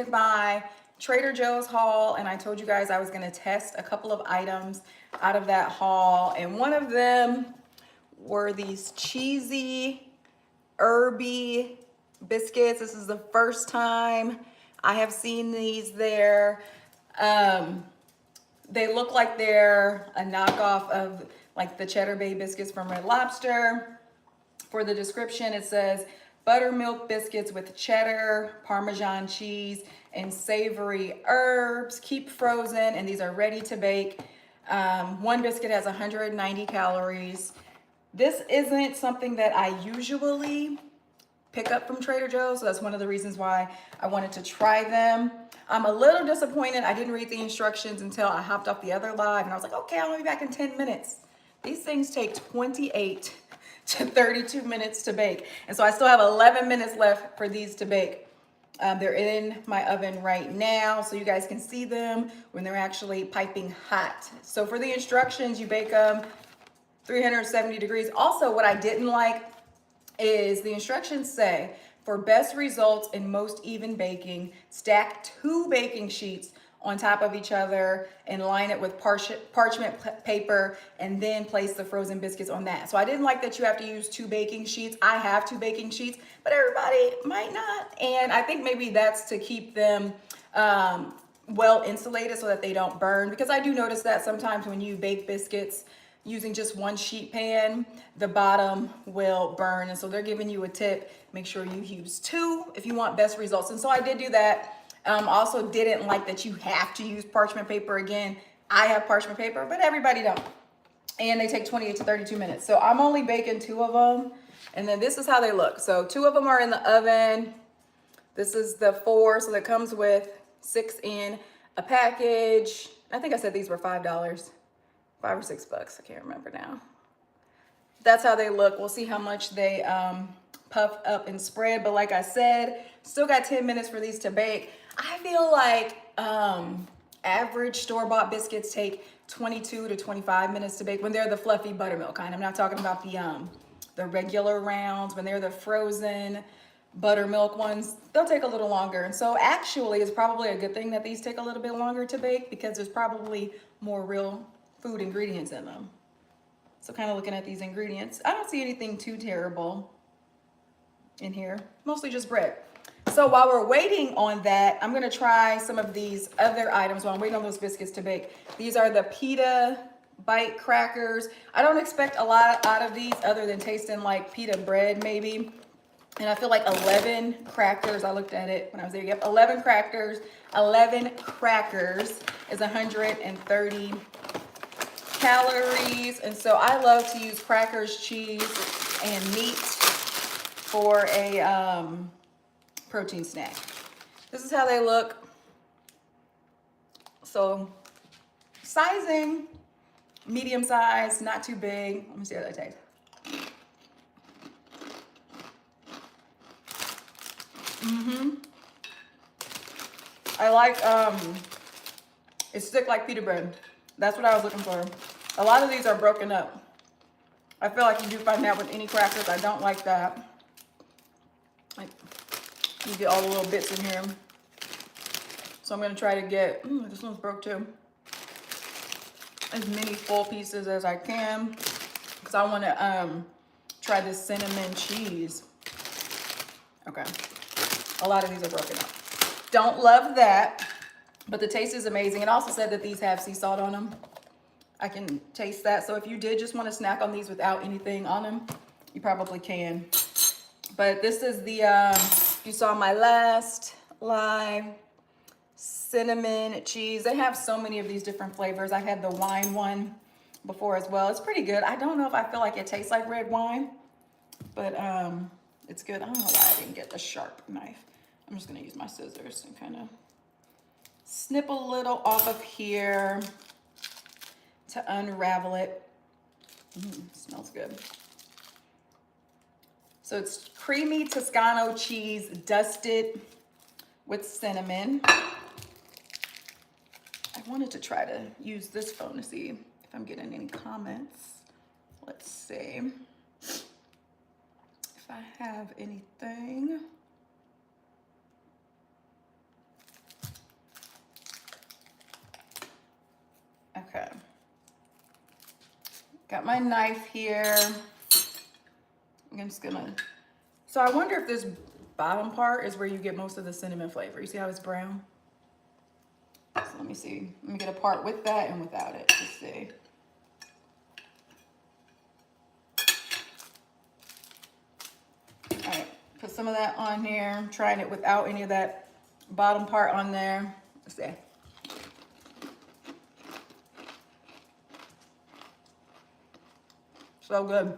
posted my Trader Joe's haul, and I told you guys I was gonna test a couple of items out of that haul, and one of them were these cheesy, herby biscuits. This is the first time I have seen these there. They look like they're a knockoff of like the Cheddar Bay biscuits from Red Lobster. For the description, it says buttermilk biscuits with cheddar, Parmesan cheese, and savory herbs. Keep frozen, and these are ready to bake. One biscuit has 190 calories. This isn't something that I usually pick up from Trader Joe's, so that's one of the reasons why I wanted to try them. I'm a little disappointed I didn't read the instructions until I hopped off the other live, and I was like, okay, I'll be back in 10 minutes. These things take 28 to 32 minutes to bake, and so I still have 11 minutes left for these to bake. They're in my oven right now, so you guys can see them when they're actually piping hot. So for the instructions, you bake them 370 degrees. Also, what I didn't like is the instructions say, for best results in most even baking, stack 2 baking sheets on top of each other and line it with parchment paper, and then place the frozen biscuits on that. So I didn't like that you have to use 2 baking sheets. I have 2 baking sheets, but everybody might not. And I think maybe that's to keep them well insulated so that they don't burn, because I do notice that sometimes when you bake biscuits using just 1 sheet pan, the bottom will burn. And so they're giving you a tip, make sure you use 2 if you want best results. And so I did do that. Also didn't like that you have to use parchment paper. Again, I have parchment paper, but everybody don't. And they take 28 to 32 minutes. So I'm only baking 2 of them. And then this is how they look. So 2 of them are in the oven. This is the 4, so that comes with 6 in a package. I think I said these were $5, $5 or $6. I can't remember now. That's how they look. We'll see how much they puff up and spread. But like I said, still got 10 minutes for these to bake. I feel like average store-bought biscuits take 22 to 25 minutes to bake when they're the fluffy buttermilk kind. I'm not talking about the regular rounds. When they're the frozen buttermilk ones, they'll take a little longer. And so actually it's probably a good thing that these take a little bit longer to bake, because there's probably more real food ingredients in them. So kind of looking at these ingredients, I don't see anything too terrible in here, mostly just bread. So while we're waiting on that, I'm gonna try some of these other items while I'm waiting on those biscuits to bake. These are the pita bite crackers. I don't expect a lot out of these other than tasting like pita bread maybe. And I feel like 11 crackers, I looked at it when I was there. Yep, 11 crackers. 11 crackers is 130 calories. And so I love to use crackers, cheese, and meat for a protein snack. This is how they look. So sizing, medium size, not too big. Let me see how that tastes. I like it's thick like pita bread. That's what I was looking for. A lot of these are broken up. I feel like you do find that with any crackers. I don't like that. Like, you get all the little bits in here. So I'm gonna try to get, this one's broke too, as many full pieces as I can, because I wanna try this cinnamon cheese. Okay, a lot of these are broken up. Don't love that, but the taste is amazing. It also said that these have sea salt on them. I can taste that. So if you did just want to snack on these without anything on them, you probably can. But this is the, you saw my last live, cinnamon cheese. They have so many of these different flavors. I had the wine one before as well. It's pretty good. I don't know if I feel like it tastes like red wine, but it's good. I don't know why I didn't get a sharp knife. I'm just gonna use my scissors and kind of snip a little off of here to unravel it. Smells good. So it's creamy Toscano cheese dusted with cinnamon. I wanted to try to use this phone to see if I'm getting any comments. Let's see if I have anything. Got my knife here. I'm just gonna, so I wonder if this bottom part is where you get most of the cinnamon flavor. You see how it's brown? So let me see. Let me get a part with that and without it to see. All right, put some of that on here. I'm trying it without any of that bottom part on there. Let's see. So good.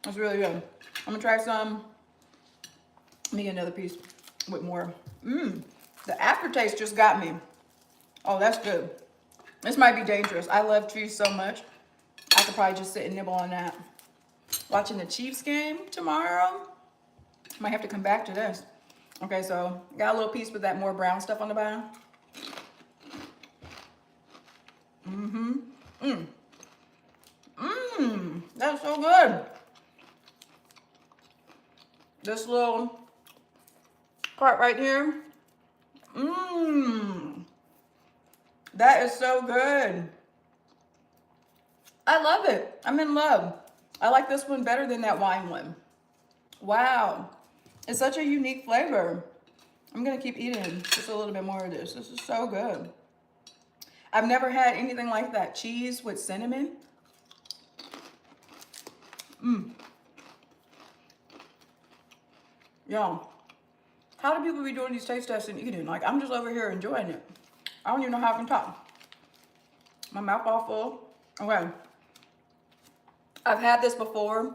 That's really good. I'm gonna try some. Let me get another piece with more. The aftertaste just got me. Oh, that's good. This might be dangerous. I love cheese so much. I could probably just sit and nibble on that. Watching the Chiefs game tomorrow. Might have to come back to this. Okay, so got a little piece with that more brown stuff on the bottom. That's so good. This little part right here. That is so good. I love it. I'm in love. I like this one better than that wine one. Wow. It's such a unique flavor. I'm gonna keep eating just a little bit more of this. This is so good. I've never had anything like that. Cheese with cinnamon. Yo, how do people be doing these taste tests and eating? Like, I'm just over here enjoying it. I don't even know how I can talk. My mouth all full. Okay. I've had this before,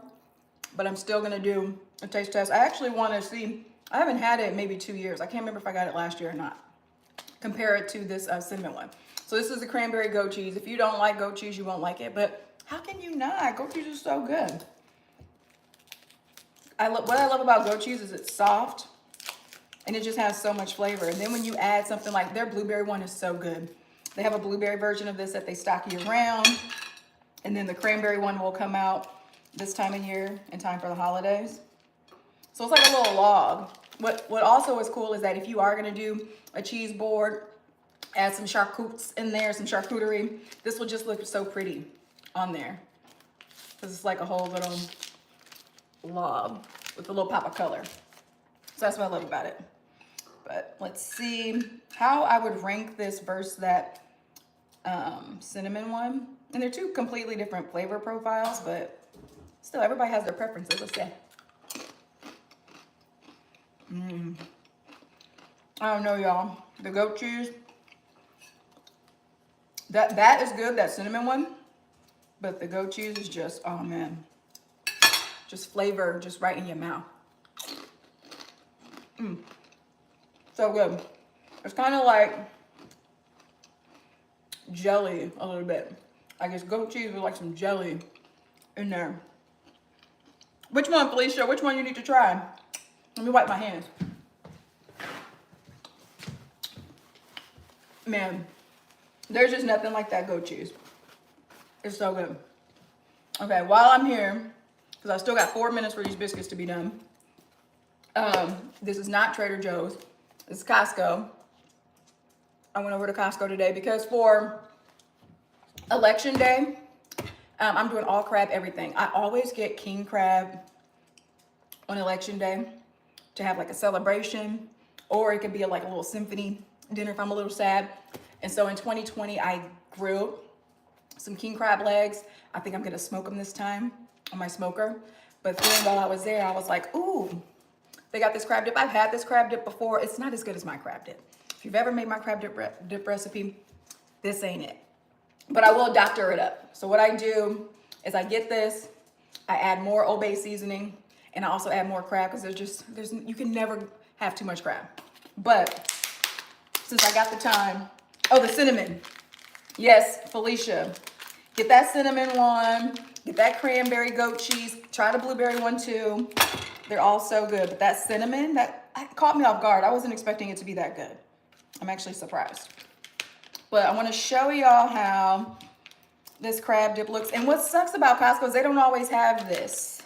but I'm still gonna do a taste test. I actually wanna see, I haven't had it in maybe 2 years. I can't remember if I got it last year or not. Compare it to this cinnamon one. So this is the cranberry goat cheese. If you don't like goat cheese, you won't like it, but how can you not? Goat cheese is so good. What I love about goat cheese is it's soft and it just has so much flavor. And then when you add something like their blueberry one is so good. They have a blueberry version of this that they stock year round. And then the cranberry one will come out this time of year in time for the holidays. So it's like a little log. What also is cool is that if you are gonna do a cheese board, add some charcutes in there, some charcuterie, this will just look so pretty on there. Because it's like a whole little log with a little pop of color. So that's what I love about it. But let's see how I would rank this versus that cinnamon one. And they're two completely different flavor profiles, but still everybody has their preferences. Let's see. I don't know, y'all. The goat cheese, that is good, that cinnamon one. But the goat cheese is just, oh man. Just flavor just right in your mouth. So good. It's kind of like jelly a little bit. I guess goat cheese with like some jelly in there. Which one, Felicia? Which one you need to try? Let me wipe my hands. Man, there's just nothing like that goat cheese. It's so good. Okay, while I'm here, because I still got 4 minutes for these biscuits to be done. This is not Trader Joe's. It's Costco. I went over to Costco today because for election day, I'm doing all crab everything. I always get king crab on election day to have like a celebration, or it could be like a little symphony dinner if I'm a little sad. And so in 2020, I grilled some king crab legs. I think I'm gonna smoke them this time on my smoker. But then while I was there, I was like, ooh, they got this crab dip. I've had this crab dip before. It's not as good as my crab dip. If you've ever made my crab dip recipe, this ain't it. But I will doctor it up. So what I do is I get this, I add more Old Bay seasoning, and I also add more crab because you can never have too much crab. But since I got the time, oh, the cinnamon. Yes, Felicia. Get that cinnamon one, get that cranberry goat cheese, try the blueberry one too. They're all so good, but that cinnamon, that caught me off guard. I wasn't expecting it to be that good. I'm actually surprised. But I wanna show y'all how this crab dip looks. And what sucks about Costco is they don't always have this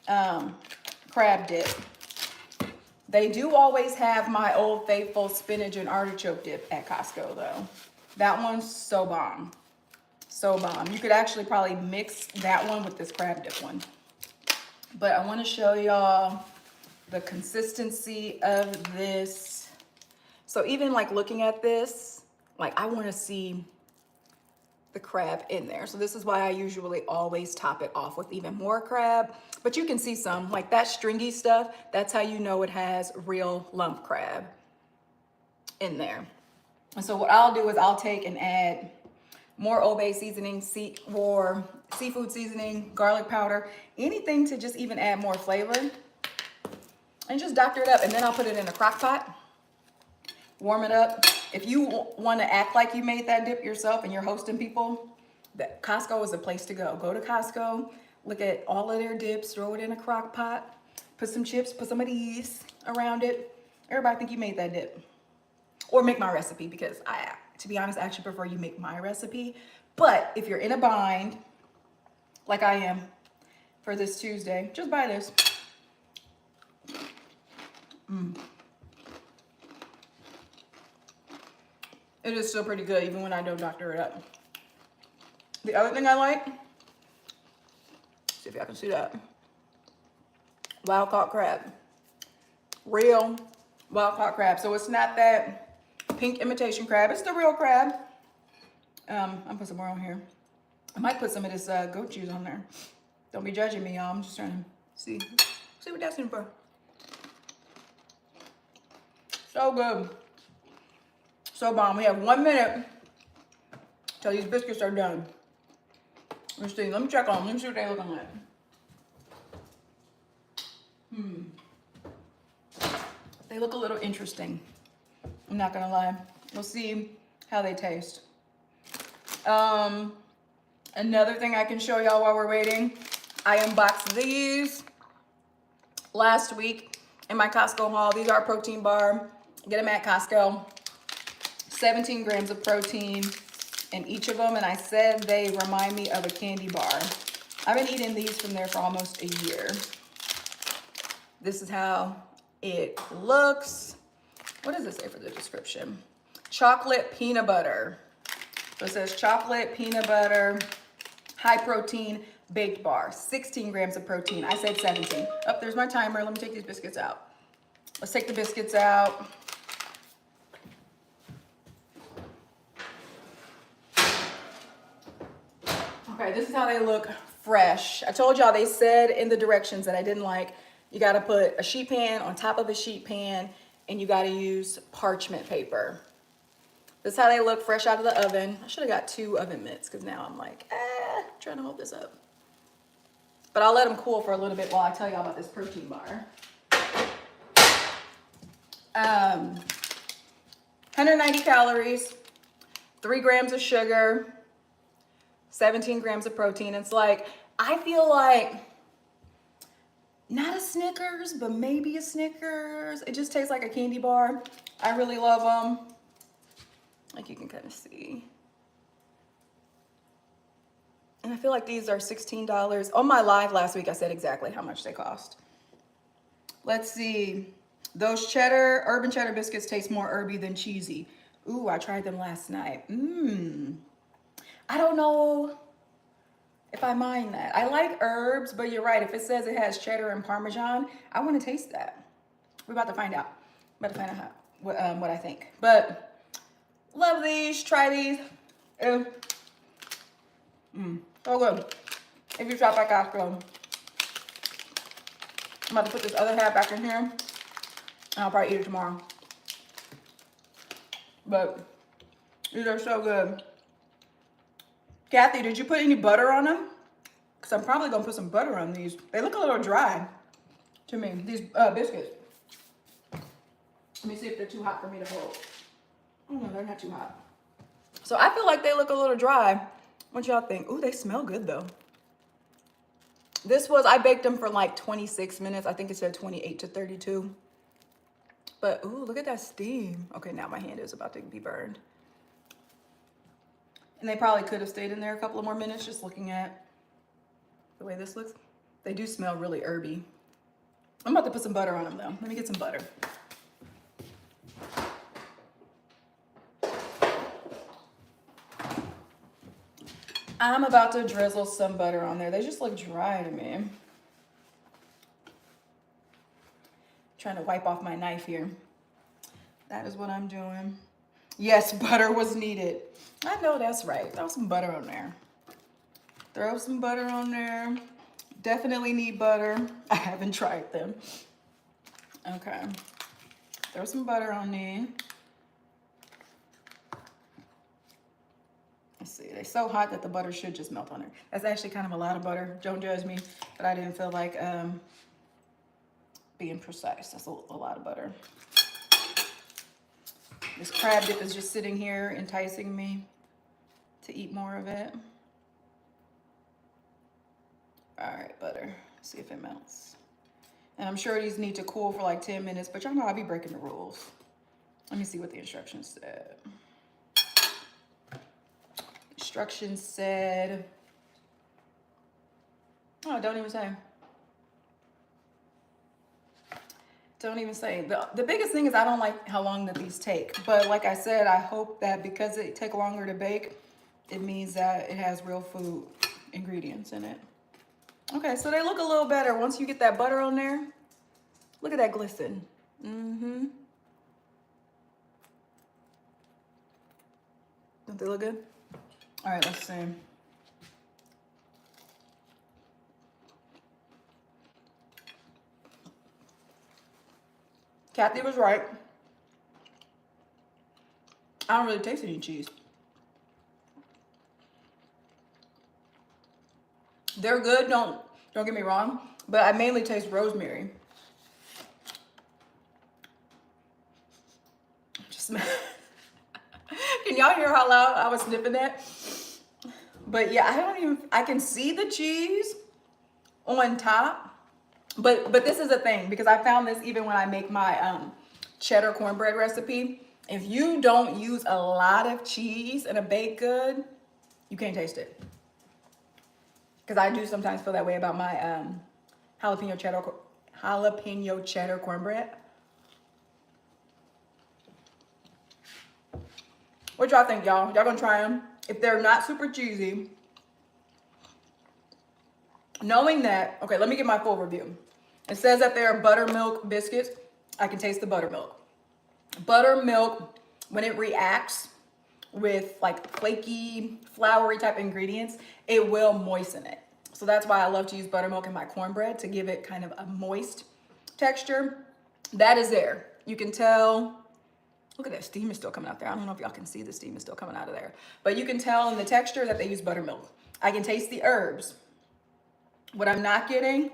crab dip. They do always have my Old Faithful spinach and artichoke dip at Costco though. That one's so bomb. So bomb. You could actually probably mix that one with this crab dip one. But I want to show y'all the consistency of this. So even like looking at this, like I want to see the crab in there. So this is why I usually always top it off with even more crab. But you can see some, like that stringy stuff, that's how you know it has real lump crab in there. And so what I'll do is I'll take and add more Old Bay seasoning, or seafood seasoning, garlic powder, anything to just even add more flavor. And just doctor it up, and then I'll put it in a crock pot, warm it up. If you want to act like you made that dip yourself and you're hosting people, Costco is the place to go. Go to Costco, look at all of their dips, throw it in a crock pot, put some chips, put some of these around it. Everybody think you made that dip. Or make my recipe, because to be honest, I actually prefer you make my recipe. But if you're in a bind, like I am for this Tuesday, just buy this. It is still pretty good, even when I don't doctor it up. The other thing I like, see if y'all can see that, wild caught crab. Real wild caught crab. So it's not that pink imitation crab. It's the real crab. I'll put some more on here. I might put some of this goat cheese on there. Don't be judging me, y'all. I'm just trying to see what that's in for. So good. So bomb. We have 1 minute till these biscuits are done. Let's see. Let me check on them. Let me see what they're looking like. They look a little interesting. I'm not gonna lie. We'll see how they taste. Another thing I can show y'all while we're waiting. I unboxed these last week in my Costco haul. These are a protein bar. Get them at Costco. 17 grams of protein in each of them, and I said they remind me of a candy bar. I've been eating these from there for almost a year. This is how it looks. What does it say for the description? Chocolate peanut butter. So it says chocolate peanut butter, high protein baked bar, 16 grams of protein. I said 17. Oh, there's my timer. Let me take these biscuits out. Let's take the biscuits out. Okay, this is how they look fresh. I told y'all, they said in the directions that I didn't like, you gotta put a sheet pan on top of a sheet pan, and you gotta use parchment paper. This is how they look fresh out of the oven. I should have got 2 oven mitts, because now I'm like, trying to hold this up. But I'll let them cool for a little bit while I tell y'all about this protein bar. 190 calories, 3 grams of sugar, 17 grams of protein. It's like, I feel like, not a Snickers, but maybe a Snickers. It just tastes like a candy bar. I really love them. Like you can kind of see. And I feel like these are $16. On my live last week, I said exactly how much they cost. Let's see. Those urban cheddar biscuits taste more herby than cheesy. Ooh, I tried them last night. I don't know if I mind that. I like herbs, but you're right. If it says it has cheddar and Parmesan, I want to taste that. We're about to find out. I'm about to find out what I think. But love these. Try these. So good. If you shop at Costco. I'm about to put this other half back in here, and I'll probably eat it tomorrow. But these are so good. Kathy, did you put any butter on them? Because I'm probably going to put some butter on these. They look a little dry to me, these biscuits. Let me see if they're too hot for me to hold. Oh no, they're not too hot. So I feel like they look a little dry. What y'all think? Ooh, they smell good though. I baked them for like 26 minutes. I think it said 28 to 32. But ooh, look at that steam. Okay, now my hand is about to be burned. And they probably could have stayed in there a couple of more minutes, just looking at the way this looks. They do smell really herby. I'm about to put some butter on them though. Let me get some butter. I'm about to drizzle some butter on there. They just look dry to me. Trying to wipe off my knife here. That is what I'm doing. Yes, butter was needed. I know that's right. Throw some butter on there. Throw some butter on there. Definitely need butter. I haven't tried them. Okay. Throw some butter on there. Let's see. They're so hot that the butter should just melt on there. That's actually kind of a lot of butter. Don't judge me, but I didn't feel like being precise. That's a lot of butter. This crab dip is just sitting here enticing me to eat more of it. All right, butter. See if it melts. And I'm sure these need to cool for like 10 minutes, but y'all know I'll be breaking the rules. Let me see what the instructions said. Instructions said, oh, don't even say. Don't even say. The biggest thing is I don't like how long that these take. But like I said, I hope that because they take longer to bake, it means that it has real food ingredients in it. Okay, so they look a little better once you get that butter on there. Look at that glisten. Mm-hmm. Don't they look good? All right, let's see. Kathy was right. I don't really taste any cheese. They're good, don't get me wrong, but I mainly taste rosemary. Just can y'all hear how loud I was sniffing that? But yeah, I can see the cheese on top, but this is a thing because I found this even when I make my cheddar cornbread recipe. If you don't use a lot of cheese in a baked good, you can't taste it. Because I do sometimes feel that way about my jalapeno cheddar cornbread. What y'all think, y'all? Y'all gonna try them? If they're not super cheesy, knowing that, okay, let me get my full review. It says that they're buttermilk biscuits. I can taste the buttermilk. Buttermilk, when it reacts with like flaky, floury type ingredients, it will moisten it. So that's why I love to use buttermilk in my cornbread to give it kind of a moist texture. That is there. You can tell, look at that, steam is still coming out there. I don't know if y'all can see the steam is still coming out of there, but you can tell in the texture that they use buttermilk. I can taste the herbs. What I'm not getting,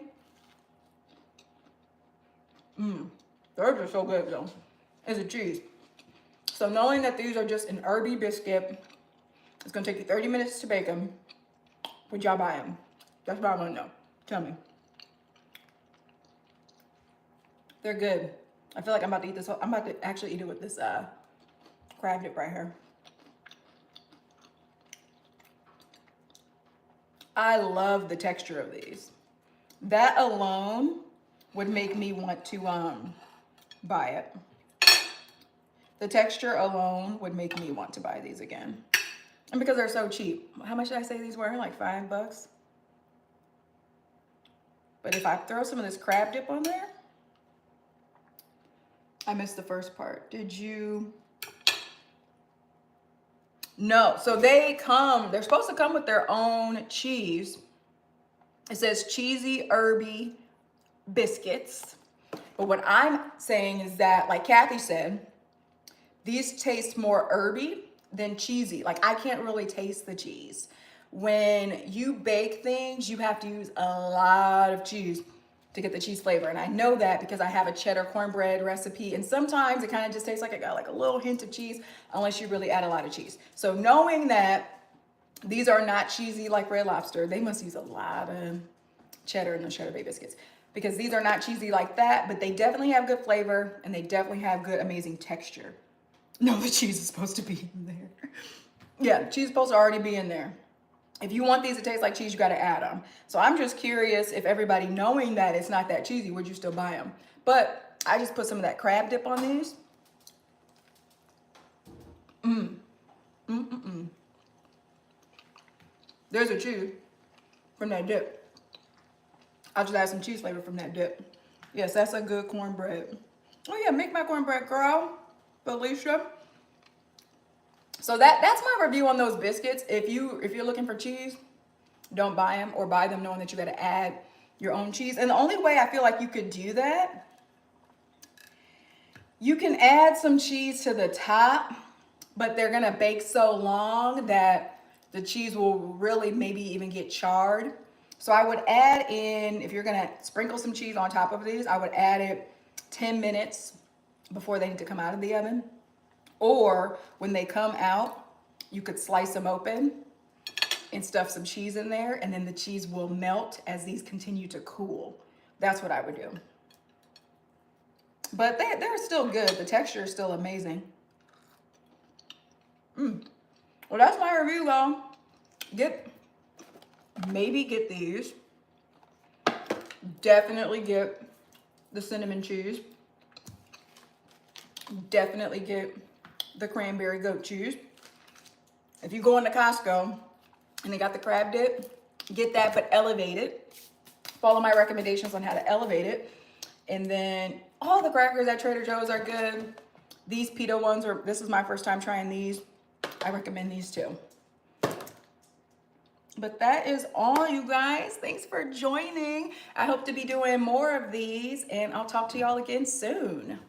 the herbs are so good though, is the cheese. So knowing that these are just an herby biscuit, it's gonna take you 30 minutes to bake them. Would y'all buy them? That's what I wanna know. Tell me. They're good. I feel like I'm about to eat this. I'm about to actually eat it with this crab dip right here. I love the texture of these. That alone would make me want to buy it. The texture alone would make me want to buy these again. And because they're so cheap. How much did I say these were? Like $5? But if I throw some of this crab dip on there, I missed the first part. Did you? No, so they're supposed to come with their own cheese. It says cheesy herby biscuits. But what I'm saying is that, like Kathy said, these taste more herby than cheesy. Like I can't really taste the cheese. When you bake things, you have to use a lot of cheese to get the cheese flavor. And I know that because I have a cheddar cornbread recipe. And sometimes it kind of just tastes like it got like a little hint of cheese unless you really add a lot of cheese. So knowing that these are not cheesy like Red Lobster, they must use a lot of cheddar in the Cheddar Bay biscuits because these are not cheesy like that, but they definitely have good flavor and they definitely have good, amazing texture. No, the cheese is supposed to be in there. Yeah, cheese is supposed to already be in there. If you want these to taste like cheese, you got to add them. So I'm just curious if everybody knowing that it's not that cheesy, would you still buy them? But I just put some of that crab dip on these. There's a cheese from that dip. I'll just add some cheese flavor from that dip. Yes, that's a good cornbread. Oh yeah, make my cornbread, girl. Felicia. So that's my review on those biscuits. If you're looking for cheese, don't buy them, or buy them knowing that you got to add your own cheese. And the only way I feel like you could do that, you can add some cheese to the top, but they're gonna bake so long that the cheese will really maybe even get charred. So I would add in, if you're gonna sprinkle some cheese on top of these, I would add it 10 minutes before they need to come out of the oven. Or when they come out, you could slice them open and stuff some cheese in there, and then the cheese will melt as these continue to cool. That's what I would do. But they're still good. The texture is still amazing. Well, that's my review, though. Maybe get these. Definitely get the cinnamon cheese. Definitely get the cranberry goat cheese. If you go into Costco and they got the crab dip, get that, but elevate it. Follow my recommendations on how to elevate it. And then all the crackers at Trader Joe's are good. These pita ones this is my first time trying these. I recommend these too. But that is all, you guys. Thanks for joining. I hope to be doing more of these, and I'll talk to y'all again soon.